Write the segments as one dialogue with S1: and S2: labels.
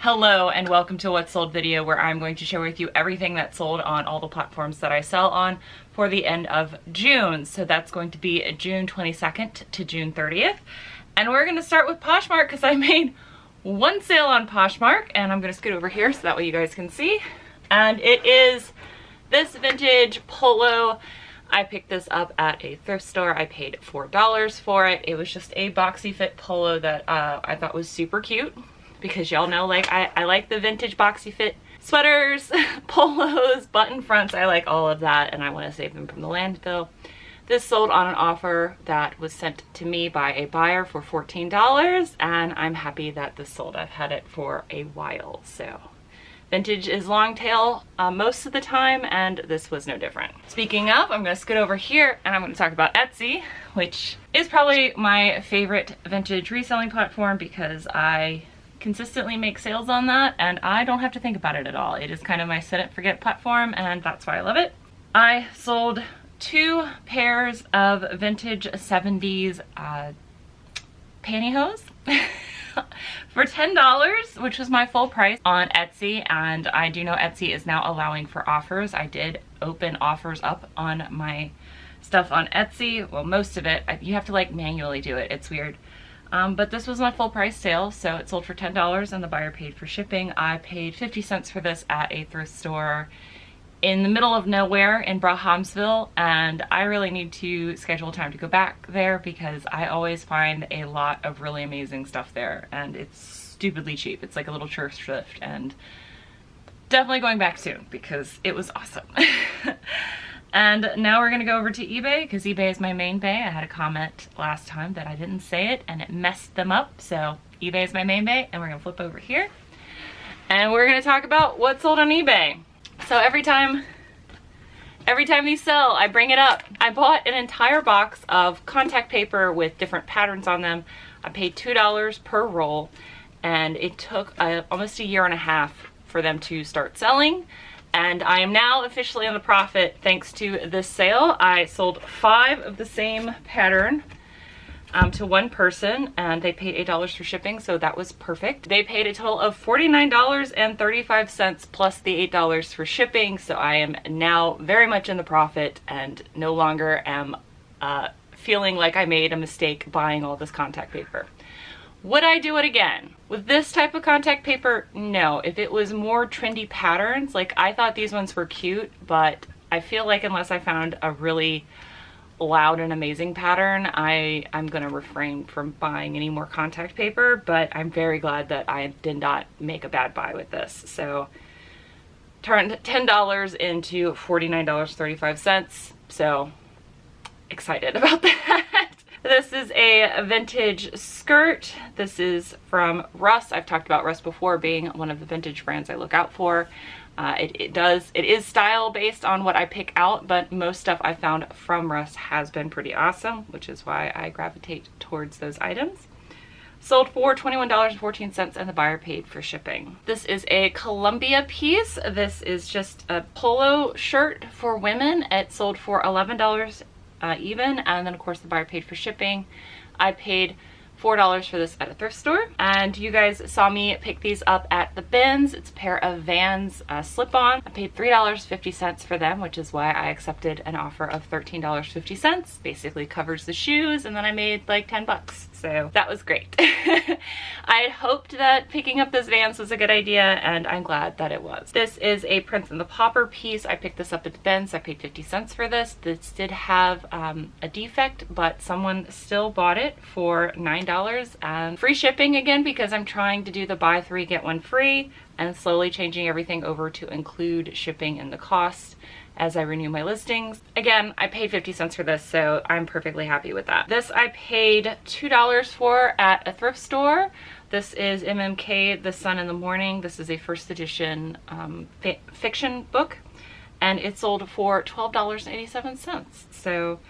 S1: Hello and welcome to What's Sold video, where I'm going to share with you everything that's sold on all the platforms that I sell on for the end of June. So that's going to be June 22nd to June 30th. And we're going to start with Poshmark because I made one sale on Poshmark, and I'm going to scoot over here so that way you guys can see. And it is this vintage polo. I picked this up at a thrift store. I paid $4 for it. It was just a boxy fit polo that I thought was super cute. Because y'all know, like, I like the vintage boxy fit sweaters, polos, button fronts. I like all of that, and I want to save them from the landfill. This sold on an offer that was sent to me by a buyer for $14, and I'm happy that this sold. I've had it for a while, so. Vintage is long tail most of the time, and this was no different. Speaking of, I'm going to scoot over here, and I'm going to talk about Etsy, which is probably my favorite vintage reselling platform because I consistently make sales on that and I don't have to think about it at all. It is kind of my set it forget platform, and that's why I love it. I sold 2 pairs of vintage 70s pantyhose for $10, which was my full price on Etsy, and I do know Etsy is now allowing for offers. I did open offers up on my stuff on Etsy. Well, most of it. You have to like manually do it. It's weird. But this was my full price sale, so it sold for $10 and the buyer paid for shipping. I paid 50 cents for this at a thrift store in the middle of nowhere in Bahamsville, and I really need to schedule time to go back there because I always find a lot of really amazing stuff there, and it's stupidly cheap. It's like a little church thrift, and definitely going back soon because it was awesome. And now we're gonna go over to eBay because eBay is my main bay. I had a comment last time that I didn't say it and it messed them up. So eBay is my main bay, and we're gonna flip over here and we're gonna talk about what's sold on eBay. So every time these sell, I bring it up. I bought an entire box of contact paper with different patterns on them. I paid $2 per roll, and it took almost a year and a half for them to start selling. And I am now officially on the profit thanks to this sale. I sold 5 of the same pattern to one person, and they paid $8 for shipping, so that was perfect. They paid a total of $49.35 plus the $8 for shipping, so I am now very much in the profit and no longer am feeling like I made a mistake buying all this contact paper. Would I do it again? With this type of contact paper, no. If it was more trendy patterns, like I thought these ones were cute, but I feel like unless I found a really loud and amazing pattern, I'm gonna refrain from buying any more contact paper, but I'm very glad that I did not make a bad buy with this. So turned $10 into $49.35, so excited about that. This is a vintage skirt. This is from Russ. I've talked about Russ before being one of the vintage brands I look out for. It is style based on what I pick out, but most stuff I found from Russ has been pretty awesome, which is why I gravitate towards those items. Sold for $21.14 and the buyer paid for shipping. This is a Columbia piece. This is just a polo shirt for women. It sold for $11 even, and then of course the buyer paid for shipping. I paid $4 for this at a thrift store, and you guys saw me pick these up at the bins. It's a pair of Vans slip-on. I paid $3.50 for them, which is why I accepted an offer of $13.50. Basically covers the shoes, and then I made like 10 bucks. So that was great. I had hoped that picking up those Vans was a good idea, and I'm glad that it was. This is a Prince and the Pauper piece. I picked this up at the bins. I paid 50 cents for this. This did have a defect, but someone still bought it for $9 and free shipping again because I'm trying to do the buy 3 get 1 free and slowly changing everything over to include shipping in the cost as I renew my listings. Again, I paid 50 cents for this, so I'm perfectly happy with that. This I paid $2 for at a thrift store. This is MMK, The Sun in the Morning. This is a first edition fiction book, and it sold for $12.87. So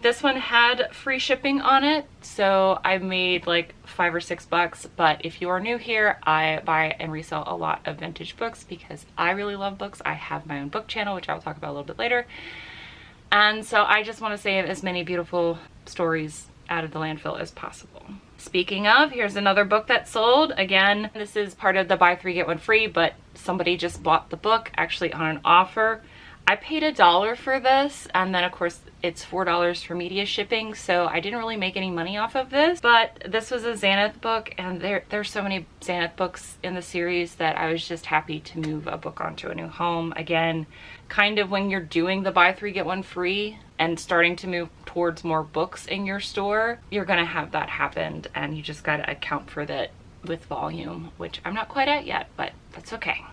S1: this one had free shipping on it, so I made like $5 or $6. But if you are new here, I buy and resell a lot of vintage books because I really love books. I have my own book channel, which I'll talk about a little bit later. And so I just want to save as many beautiful stories out of the landfill as possible. Speaking of, here's another book that sold. Again, this is part of the buy 3 get 1 free, but somebody just bought the book actually on an offer. I paid $1 for this, and then of course it's $4 for media shipping, so I didn't really make any money off of this. But this was a Xanath book, and there's so many Xanath books in the series that I was just happy to move a book onto a new home. Again, kind of when you're doing the buy 3 get 1 free and starting to move towards more books in your store, you're gonna have that happen, and you just gotta account for that with volume, which I'm not quite at yet, but that's okay.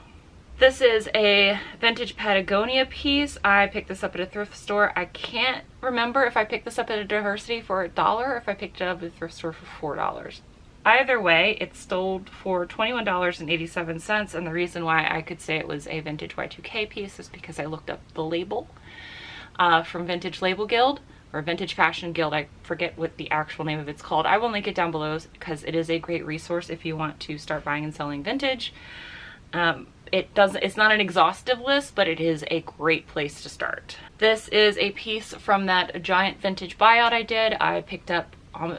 S1: This is a vintage Patagonia piece. I picked this up at a thrift store. I can't remember if I picked this up at a Diversity for $1 or if I picked it up at a thrift store for $4. Either way, it sold for $21.87, and the reason why I could say it was a vintage Y2K piece is because I looked up the label from Vintage Label Guild, or Vintage Fashion Guild. I forget what the actual name of it's called. I will link it down below because it is a great resource if you want to start buying and selling vintage. It's not an exhaustive list, but it is a great place to start. This is a piece from that giant vintage buyout I did. I picked up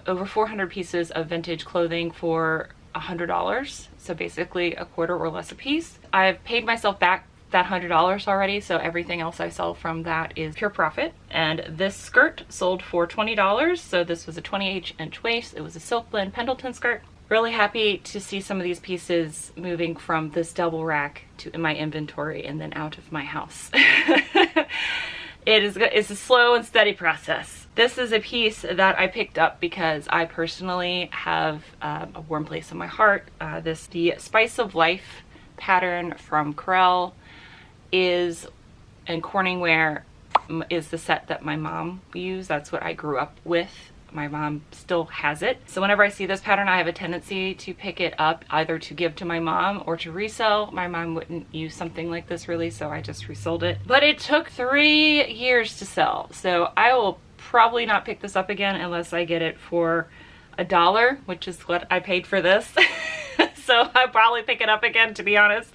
S1: over 400 pieces of vintage clothing for $100, so basically a quarter or less a piece. I've paid myself back that $100 already, so everything else I sell from that is pure profit. And this skirt sold for $20, so this was a 28-inch waist. It was a silk blend Pendleton skirt. Really happy to see some of these pieces moving from this double rack to in my inventory and then out of my house. It's a slow and steady process. This is a piece that I picked up because I personally have a warm place in my heart. The Spice of Life pattern from Corel and Corningware is the set that my mom used. That's what I grew up with. My mom still has it. So whenever I see this pattern, I have a tendency to pick it up either to give to my mom or to resell. My mom wouldn't use something like this really, so I just resold it. But it took 3 years to sell. So I will probably not pick this up again unless I get it for $1, which is what I paid for this. So I'll probably pick it up again, to be honest.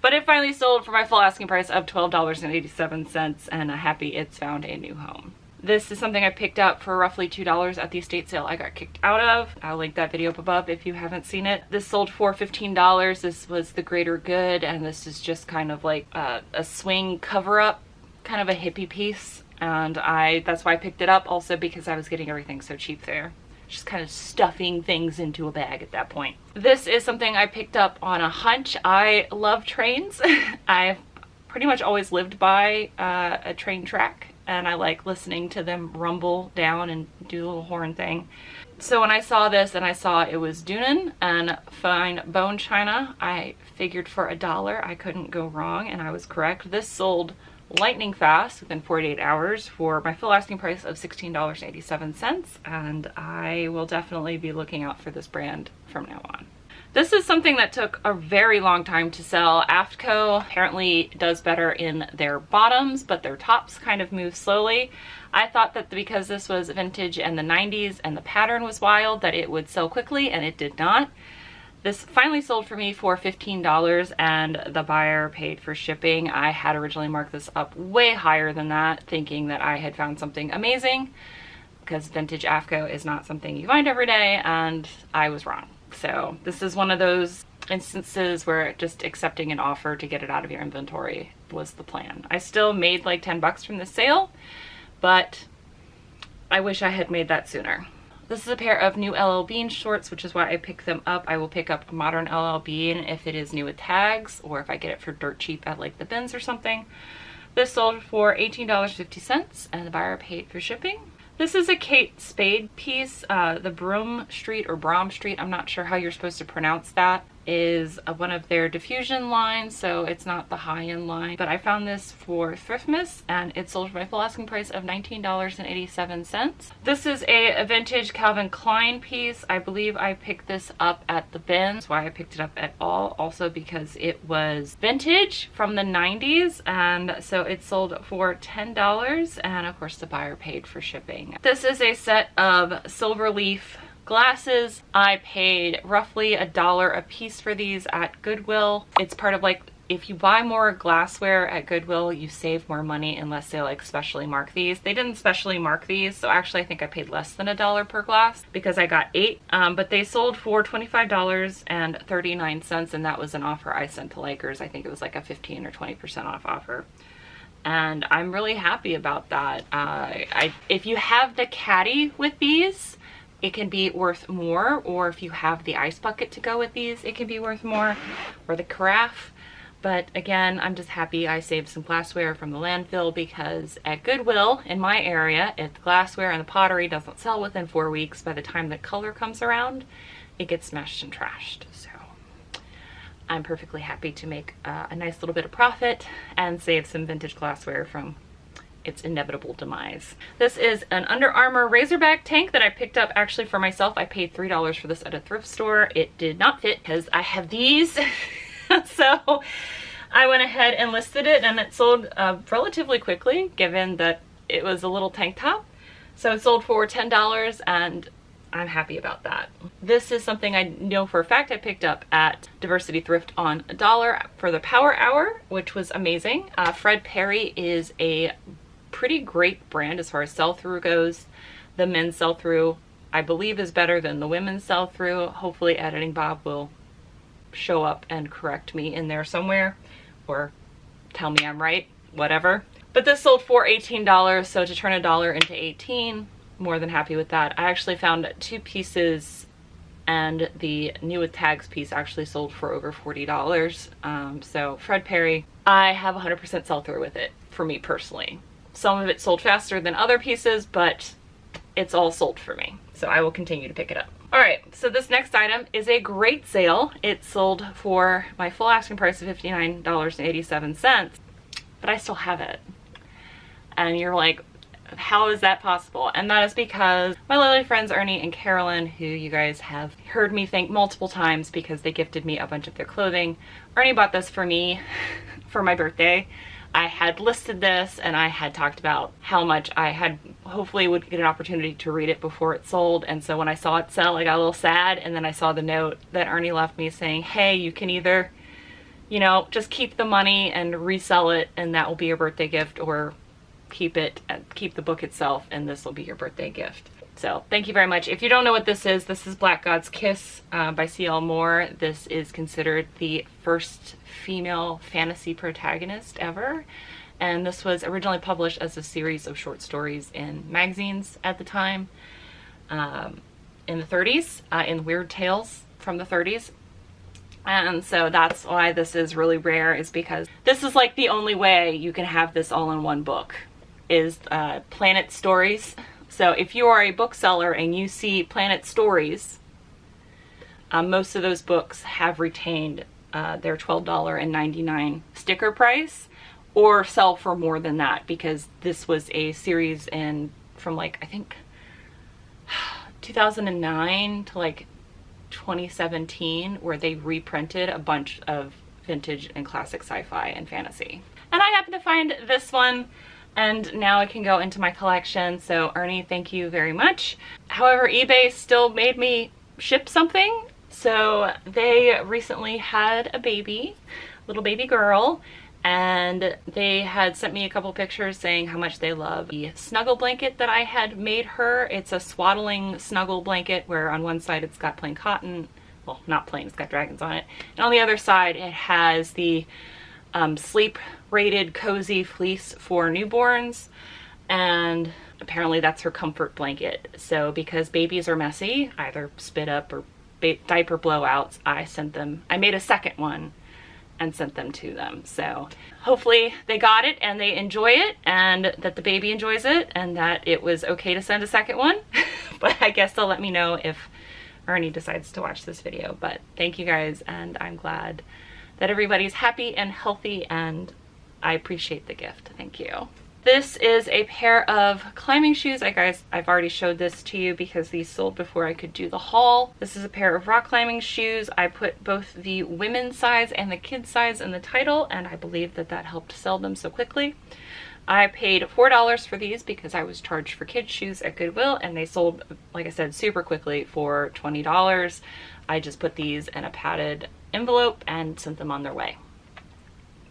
S1: But it finally sold for my full asking price of $12.87, and I'm happy it's found a new home. This is something I picked up for roughly $2 at the estate sale I got kicked out of. I'll link that video up above if you haven't seen it. This sold for $15. This was the Greater Good, and this is just kind of like a swing cover-up, kind of a hippie piece. And that's why I picked it up, also because I was getting everything so cheap there. Just kind of stuffing things into a bag at that point. This is something I picked up on a hunch. I love trains. I've pretty much always lived by a train track, and I like listening to them rumble down and do the little horn thing. So when I saw this and I saw it was Dunan and fine bone china, I figured for $1 I couldn't go wrong, and I was correct. This sold lightning fast within 48 hours for my full asking price of $16.87, and I will definitely be looking out for this brand from now on. This is something that took a very long time to sell. AFTCO apparently does better in their bottoms, but their tops kind of move slowly. I thought that because this was vintage and the 90s and the pattern was wild, that it would sell quickly, and it did not. This finally sold for me for $15, and the buyer paid for shipping. I had originally marked this up way higher than that, thinking that I had found something amazing, because vintage AFTCO is not something you find every day, and I was wrong. So this is one of those instances where just accepting an offer to get it out of your inventory was the plan. I still made like 10 bucks from the sale, but I wish I had made that sooner. This is a pair of new LL Bean shorts, which is why I picked them up. I will pick up a modern LL Bean if it is new with tags, or if I get it for dirt cheap at like the bins or something. This sold for $18.50, and the buyer paid for shipping. This is a Kate Spade piece. The Brom Street, I'm not sure how you're supposed to pronounce that, is one of their diffusion lines, so it's not the high-end line. But I found this for Thriftmas, and it sold for my full asking price of $19.87. This is a vintage Calvin Klein piece. I believe I picked this up at the bin. That's why I picked it up at all. Also because it was vintage from the 90s, and so it sold for $10, and of course the buyer paid for shipping. This is a set of silver leaf glasses. I paid roughly $1 a piece for these at Goodwill. It's part of like if you buy more glassware at Goodwill, you save more money unless they like specially mark these. They didn't specially mark these, so actually I think I paid less than $1 per glass because I got 8. But they sold for $25.39, and that was an offer I sent to Likers. I think it was like a 15 or 20% off offer. And I'm really happy about that. If you have the caddy with these, it can be worth more, or if you have the ice bucket to go with these, it can be worth more, or the carafe. But again, I'm just happy I saved some glassware from the landfill, because at Goodwill in my area, if the glassware and the pottery doesn't sell within 4 weeks, by the time the color comes around, it gets smashed and trashed. So I'm perfectly happy to make a nice little bit of profit and save some vintage glassware from its inevitable demise. This is an Under Armour Racerback tank that I picked up actually for myself. I paid $3 for this at a thrift store. It did not fit because I have these. So I went ahead and listed it, and it sold relatively quickly, given that it was a little tank top. So it sold for $10, and I'm happy about that. This is something I know for a fact I picked up at Diversity Thrift on $1 for the Power Hour, which was amazing. Fred Perry is a pretty great brand as far as sell-through goes. The men's sell-through, I believe, is better than the women's sell-through. Hopefully Editing Bob will show up and correct me in there somewhere, or tell me I'm right, whatever. But this sold for $18, so to turn $1 into 18, more than happy with that. I actually found 2 pieces, and the new with tags piece actually sold for over $40. So Fred Perry, I have 100% sell-through with it, for me personally. Some of it sold faster than other pieces, but it's all sold for me, so I will continue to pick it up. All right, so this next item is a great sale. It sold for my full asking price of $59.87, but I still have it. And you're like, how is that possible? And that is because my lovely friends Ernie and Carolyn, who you guys have heard me thank multiple times because they gifted me a bunch of their clothing. Ernie bought this for me for my birthday. I had listed this, and I had talked about how much I had hopefully would get an opportunity to read it before it sold. And so when I saw it sell, I got a little sad, and then I saw the note that Ernie left me saying, hey, you can either, you know, just keep the money and resell it, and that will be your birthday gift, or keep it and keep the book itself, and this will be your birthday gift. So thank you very much. If you don't know what this is Black God's Kiss by C.L. Moore. This is considered the first female fantasy protagonist ever. And this was originally published as a series of short stories in magazines at the time, in the 30s, in Weird Tales from the 30s. And so that's why this is really rare, is because this is like the only way you can have this all in one book, is Planet Stories. So if you are a bookseller and you see Planet Stories, most of those books have retained their $12.99 sticker price, or sell for more than that, because this was a series from like, I think 2009 to like 2017, where they reprinted a bunch of vintage and classic sci-fi and fantasy. And I happened to find this one, and now it can go into my collection. So Ernie, thank you very much. However, eBay still made me ship something. So they recently had a baby, little baby girl, and they had sent me a couple pictures saying how much they love the snuggle blanket that I had made her. It's a swaddling snuggle blanket where on one side it's got plain cotton, well, not plain, it's got dragons on it, and on the other side it has the sleep rated cozy fleece for newborns, and apparently that's her comfort blanket. So because babies are messy, either spit up or diaper blowouts, I made a second one and sent them to them. So hopefully they got it and they enjoy it, and that the baby enjoys it, and that it was okay to send a second one. But I guess they'll let me know if Ernie decides to watch this video. But thank you guys, and I'm glad that everybody's happy and healthy, and I appreciate the gift. Thank you. This is a pair of climbing shoes. I've already showed this to you because these sold before I could do the haul. This is a pair of rock climbing shoes. I put both the women's size and the kids size in the title, and I believe that that helped sell them so quickly. I paid $4 for these because I was charged for kids shoes at Goodwill, and they sold, like I said, super quickly for $20. I just put these in a padded envelope and sent them on their way.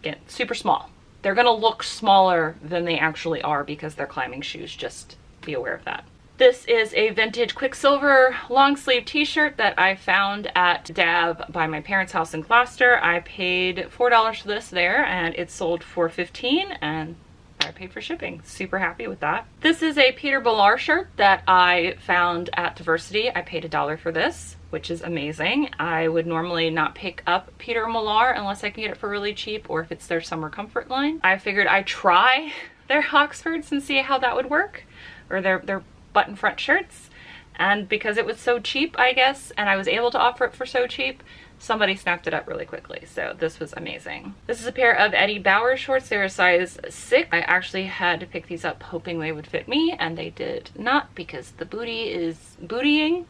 S1: Again, super small. They're gonna look smaller than they actually are because they're climbing shoes, just be aware of that. This is a vintage Quiksilver long sleeve t-shirt that I found at Dab by my parents' house in Gloucester. I paid $4 for this there, and it sold for $15, and I paid for shipping. Super happy with that. This is a Peter Millar shirt that I found at Diversity. I paid $1 for this, which is amazing. I would normally not pick up Peter Millar unless I can get it for really cheap or if it's their summer comfort line. I figured I'd try their Oxfords and see how that would work, or their button front shirts. And because it was so cheap, I guess, and I was able to offer it for so cheap, somebody snapped it up really quickly. So this was amazing. This is a pair of Eddie Bauer shorts. They're a size 6. I actually had to pick these up hoping they would fit me, and they did not because the booty is bootying.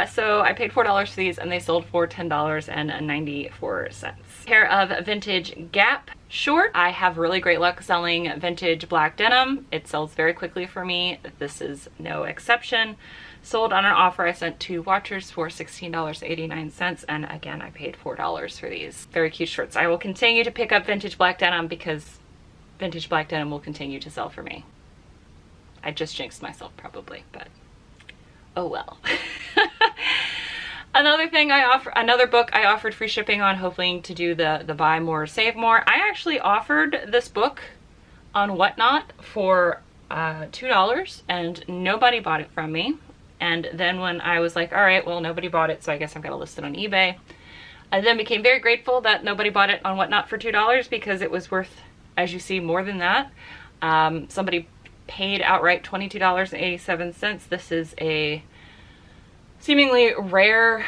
S1: So I paid $4 for these, and they sold for $10.94. Pair of vintage Gap short. I have really great luck selling vintage black denim. It sells very quickly for me. This is no exception. Sold on an offer. I sent 2 watchers for $16.89, and again I paid $4 for these very cute shorts. I will continue to pick up vintage black denim because vintage black denim will continue to sell for me. I just jinxed myself probably, but oh well. Another book I offered free shipping on, hoping to do the buy more, save more. I actually offered this book on Whatnot for $2, and nobody bought it from me. And then when I was like, all right, well, nobody bought it, so I guess I'm gonna list it on eBay. I then became very grateful that nobody bought it on Whatnot for $2 because it was worth, as you see, more than that. Somebody paid outright $22.87. This is a seemingly rare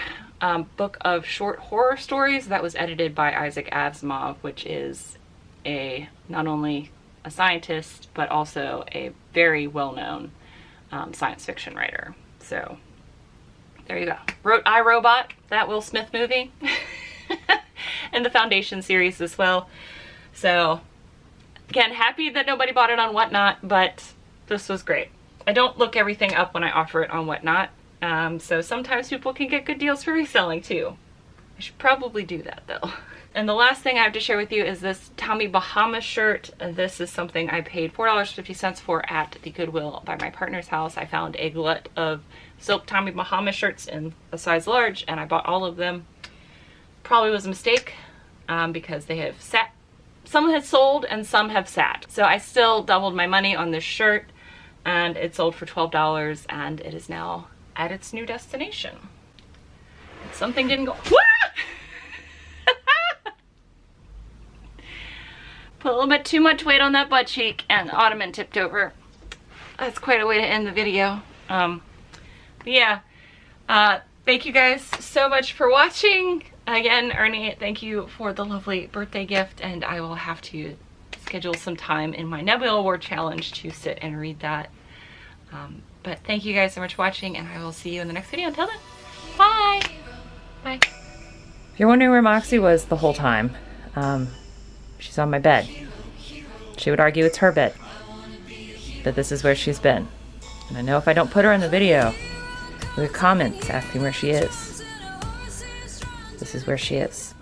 S1: book of short horror stories that was edited by Isaac Asimov, which is not only a scientist, but also a very well-known science fiction writer. So there you go. Wrote I, Robot, that Will Smith movie, and the Foundation series as well. So again, happy that nobody bought it on Whatnot, but this was great. I don't look everything up when I offer it on Whatnot. So sometimes people can get good deals for reselling too. I should probably do that though. And the last thing I have to share with you is this Tommy Bahama shirt. This is something I paid $4.50 for at the Goodwill by my partner's house. I found a glut of silk Tommy Bahama shirts in a size large, and I bought all of them. Probably was a mistake because they have sat. Some had sold and some have sat. So I still doubled my money on this shirt, and it sold for $12, and it is now at its new destination. Something didn't go. Put a little bit too much weight on that butt cheek, and the ottoman tipped over. That's quite a way to end the video. Yeah. Thank you guys so much for watching. Again, Ernie, thank you for the lovely birthday gift, and I will have to schedule some time in my Nebula Award Challenge to sit and read that. But thank you guys so much for watching, and I will see you in the next video. Until then, bye! Bye. If you're wondering where Moxie was the whole time, she's on my bed. She would argue it's her bed, but this is where she's been. And I know if I don't put her in the video, with comments asking where she is, this is where she is.